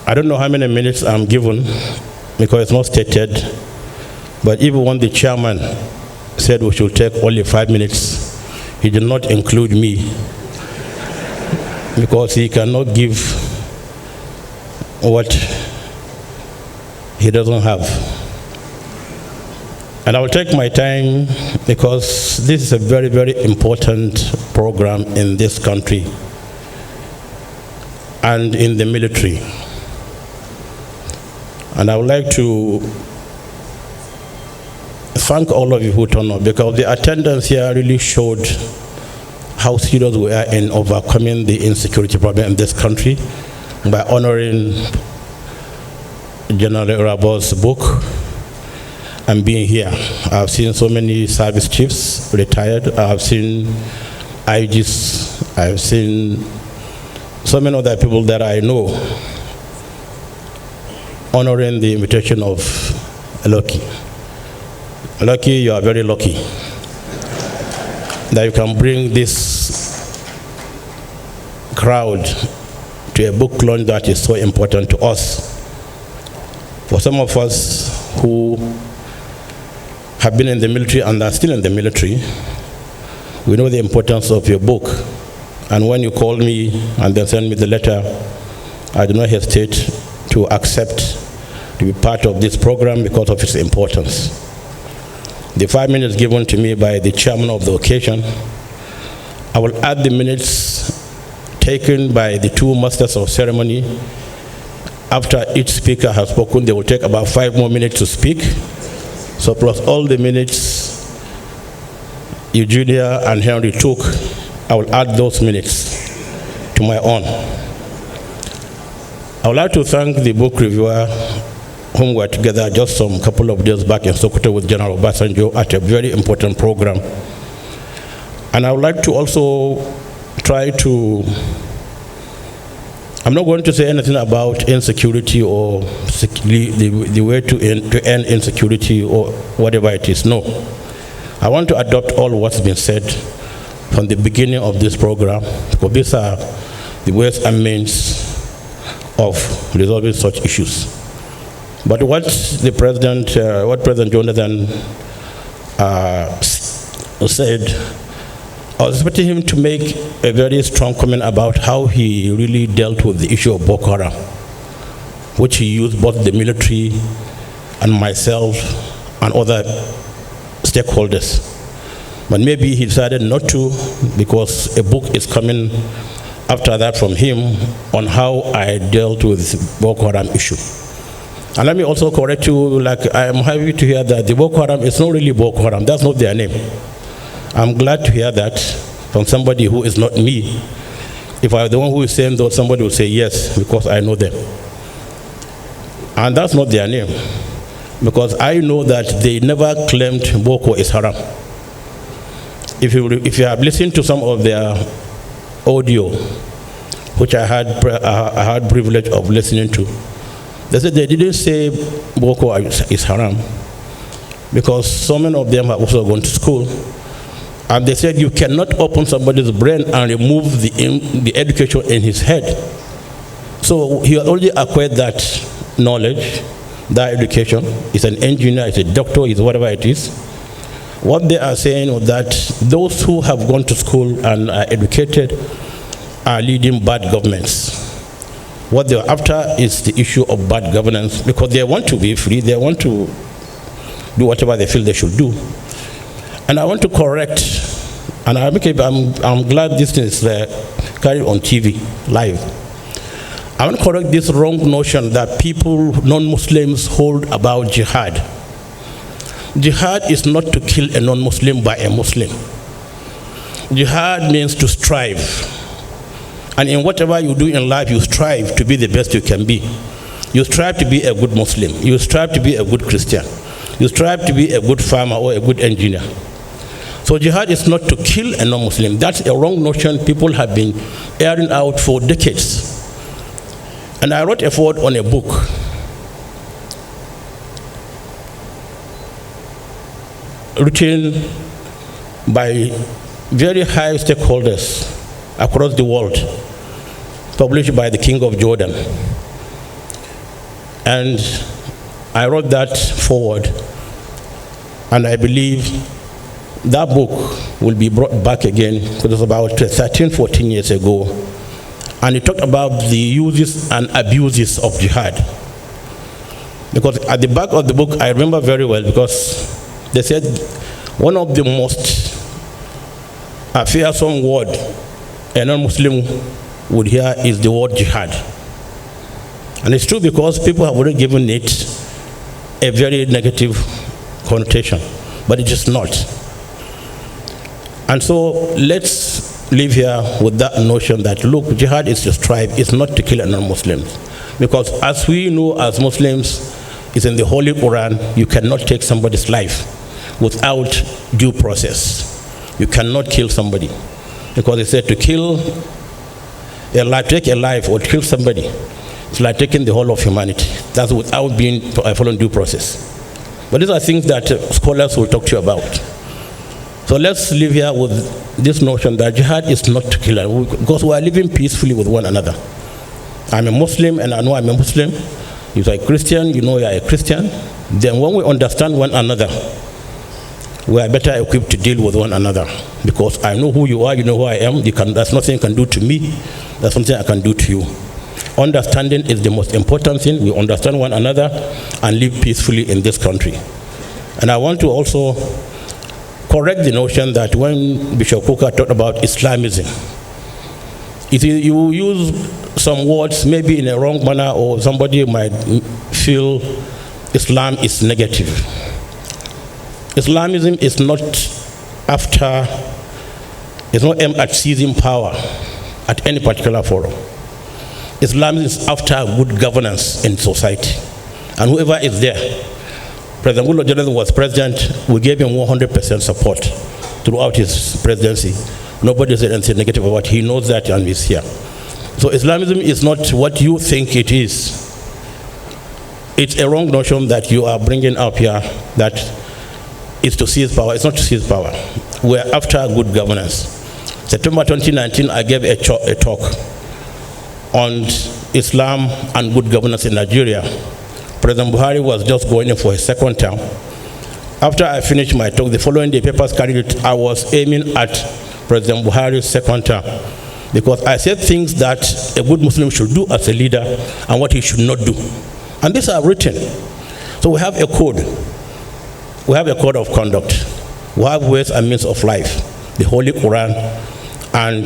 I don't know how many minutes I'm given because it's not stated, but even when the chairman said we should take only 5 minutes, he did not include me because he cannot give what he doesn't have. And I will take my time because this is a very, very important program in this country and in the military. And I would like to thank all of you who turned up because the attendance here really showed how serious we are in overcoming the insecurity problem in this country by honoring General Irabor's book and being here. I've seen so many service chiefs retired. I've seen IGs. I've seen so many other people that I know honoring the invitation of Lucky. Lucky, you are very lucky that you can bring this crowd to a book launch that is so important to us. For some of us who have been in the military and are still in the military, we know the importance of your book. And when you call me and then send me the letter, I do not hesitate to accept to be part of this program because of its importance. The 5 minutes given to me by the chairman of the occasion, I will add the minutes taken by the two masters of ceremony. After each speaker has spoken, they will take about 5 more minutes to speak. So plus all the minutes Eugenia and Henry took, I will add those minutes to my own. I would like to thank the book reviewer whom we were together just some couple of days back in Sokoto with General Obasanjo at a very important program. And I would like to also try to, I'm not going to say anything about insecurity or the way to end insecurity or whatever it is. No. I want to adopt all what's been said from the beginning of this program, because these are the ways and means of resolving such issues. But what President Jonathan said, I was expecting him to make a very strong comment about how he really dealt with the issue of Boko Haram, which he used both the military and myself and other stakeholders. But maybe he decided not to because a book is coming after that from him on how I dealt with the Boko Haram issue. And let me also correct you, like I am happy to hear that the Boko Haram is not really Boko Haram. That's not their name. I'm glad to hear that from somebody who is not me. If I were the one who is saying that, somebody will say yes, because I know them. And that's not their name, because I know that they never claimed Boko is haram. If you have listened to some of their audio, which I had privilege of listening to, they said they didn't say Boko is haram, because so many of them have also gone to school. And they said you cannot open somebody's brain and remove the education in his head. So he already acquired that knowledge, that education. He's an engineer, he's a doctor, he's whatever it is. What they are saying is that those who have gone to school and are educated are leading bad governments. What they're after is the issue of bad governance, because they want to be free, they want to do whatever they feel they should do. And I want to correct, and I'm glad this thing is carried on TV, live. I want to correct this wrong notion that people, non-Muslims, hold about jihad. Jihad is not to kill a non-Muslim by a Muslim. Jihad means to strive. And in whatever you do in life, you strive to be the best you can be. You strive to be a good Muslim. You strive to be a good Christian. You strive to be a good farmer or a good engineer. So jihad is not to kill a non-Muslim. That's a wrong notion people have been airing out for decades. And I wrote a foreword on a book written by very high stakeholders across the world, published by the King of Jordan. And I wrote that forward, and I believe that book will be brought back again, because it was about 13, 14 years ago, and it talked about the uses and abuses of jihad. Because at the back of the book, I remember very well, because they said one of the most fearsome word a non-Muslim would hear is the word jihad. And it's true, because people have already given it a very negative connotation, but it is not. And so let's live here with that notion that, look, jihad is to strive, it's not to kill a non-Muslim. Because as we know as Muslims, it's in the Holy Quran, you cannot take somebody's life without due process. You cannot kill somebody. Because it said to kill a life, take a life or kill somebody, it's like taking the whole of humanity. That's without being following due process. But these are things that scholars will talk to you about. So let's live here with this notion that jihad is not to kill, because we are living peacefully with one another. I'm a Muslim and I know I'm a Muslim. If you're a Christian, you know you're a Christian. Then when we understand one another, we are better equipped to deal with one another. Because I know who you are, you know who I am. There's nothing you can do to me. There's something I can do to you. Understanding is the most important thing. We understand one another and live peacefully in this country. And I want to also correct the notion that when Bishop Kukah talked about Islamism, you use some words maybe in a wrong manner, or somebody might feel Islam is negative. Islamism is not aimed at seizing power at any particular forum. Islam is after good governance in society. And whoever is there, President Buhari was president, we gave him 100% support throughout his presidency. Nobody said anything negative about it. He knows that and is here. So Islamism is not what you think it is. It's a wrong notion that you are bringing up here, that is to seize power. It's not to seize power. We're after good governance. September 2019, I gave a talk on Islam and good governance in Nigeria. President Buhari was just going in for his second term. After I finished my talk, the following day, papers carried it, I was aiming at President Buhari's second term, because I said things that a good Muslim should do as a leader and what he should not do. And these are written. So we have a code. We have a code of conduct. We have ways and means of life, the Holy Quran and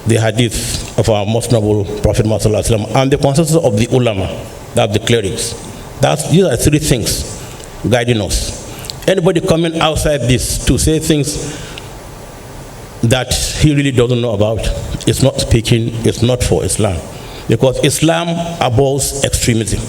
the hadith of our most noble Prophet Muhammad and the consensus of the ulama, that's the clerics. These are three things guiding us. Anybody coming outside this to say things that he really doesn't know about is not speaking, it's not for Islam. Because Islam abhors extremism.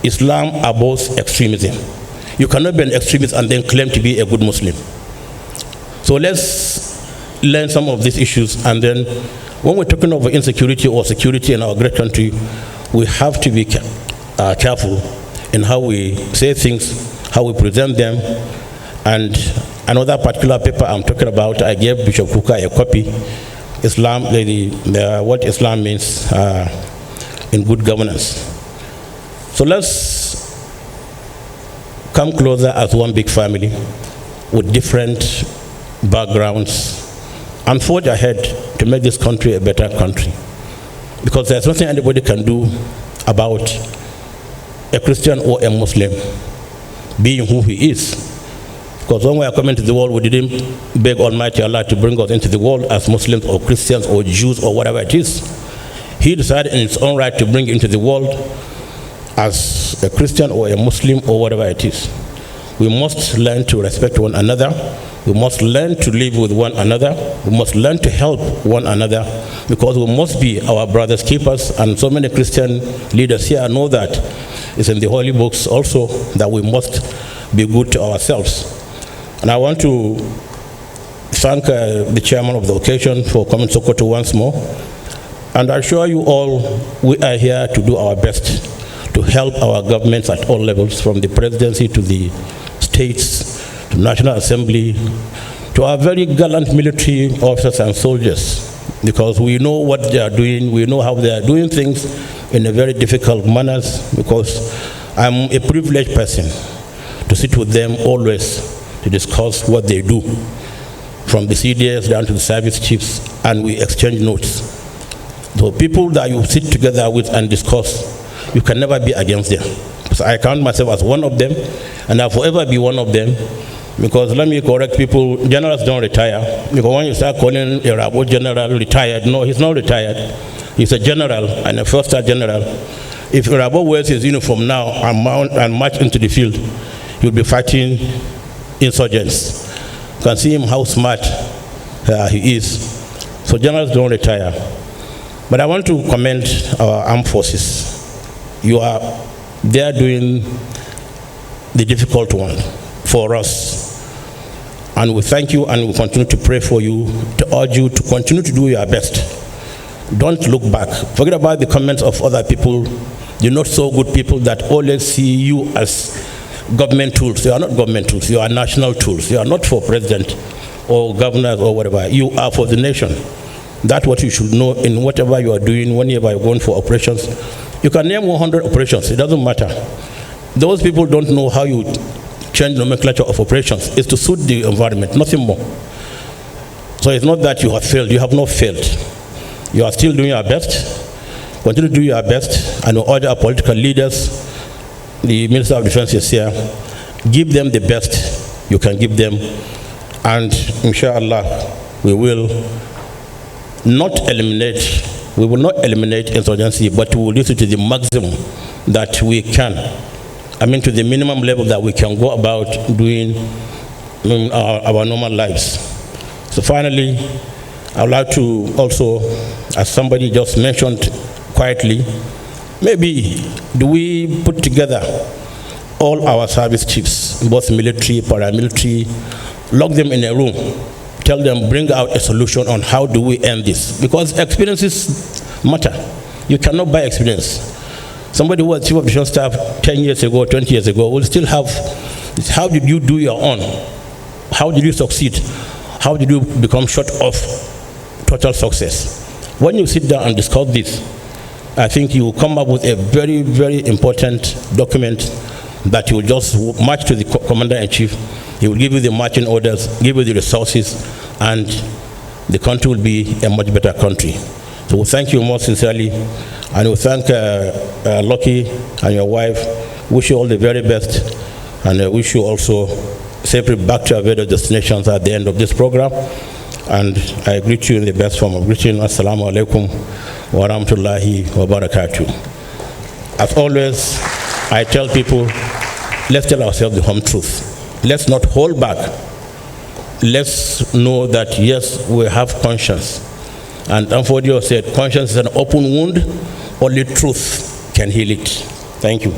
Islam abhors extremism. You cannot be an extremist and then claim to be a good Muslim. So let's learn some of these issues, and then when we're talking about insecurity or security in our great country, we have to be careful in how we say things, how we present them. And another particular paper I'm talking about, I gave Bishop Kukah a copy, Islam, what Islam means in good governance. So let's come closer as one big family with different backgrounds and forge ahead to make this country a better country. Because there's nothing anybody can do about a Christian or a Muslim being who he is. Because when we are coming to the world, we didn't beg Almighty Allah to bring us into the world as Muslims or Christians or Jews or whatever it is. He decided in his own right to bring you into the world as a Christian or a Muslim or whatever it is. We must learn to respect one another. We must learn to live with one another. We must learn to help one another, because we must be our brother's keepers. And so many Christian leaders here know that. It's in the holy books also that we must be good to ourselves. And I want to thank the chairman of the occasion for coming to Sokoto once more. And I assure you all, we are here to do our best to help our governments at all levels, from the presidency to the states, to National Assembly, to our very gallant military officers and soldiers, because we know what they are doing, we know how they are doing things, in a very difficult manner, because I'm a privileged person to sit with them always to discuss what they do, from the CDS down to the service chiefs, and we exchange notes. So people that you sit together with and discuss, you can never be against them. So I count myself as one of them, and I'll forever be one of them, because let me correct people, generals don't retire. Because when you start calling Irabor general retired, no, he's not retired. He's a general and a first-star general. If Irabor wears his uniform now and march into the field, he'll be fighting insurgents. You can see him how smart he is. So generals don't retire. But I want to commend our armed forces. You are there doing the difficult one for us. And we thank you, and we continue to pray for you, to urge you to continue to do your best. Don't look back. Forget about the comments of other people, the not so good people that always see you as government tools. You are not government tools. You are national tools. You are not for president or governors or whatever. You are for the nation. That's what you should know in whatever you are doing, whenever you're going for operations. You can name 100 operations. It doesn't matter. Those people don't know how you change nomenclature of operations. It's to suit the environment, nothing more. So it's not that you have failed. You have not failed. You are still doing your best. Continue to do your best. And urge our political leaders, the Minister of Defense is here, give them the best you can give them. And inshallah, we will not eliminate insurgency, but we will use it to the maximum that we can. I mean, to the minimum level that we can go about doing our normal lives. So finally, I would like to also, as somebody just mentioned quietly, maybe do we put together all our service chiefs, both military, paramilitary, lock them in a room, tell them, bring out a solution on how do we end this? Because experiences matter. You cannot buy experience. Somebody who was chief of defense staff 10 years ago, 20 years ago, will still have, how did you do your own? How did you succeed? How did you become short of total success? When you sit down and discuss this, I think you will come up with a very, very important document that you will just march to the commander-in-chief. He will give you the marching orders, give you the resources, and the country will be a much better country. So we thank you most sincerely, and we thank Lucky and your wife. Wish you all the very best, and wish you also safely back to your various destinations at the end of this program. And I greet you in the best form of greeting. Assalamu alaikum wa rahmatullahi wa barakatuh. As always, I tell people, let's tell ourselves the home truth. Let's not hold back. Let's know that, yes, we have conscience. And Amfodio said, conscience is an open wound. Only truth can heal it. Thank you.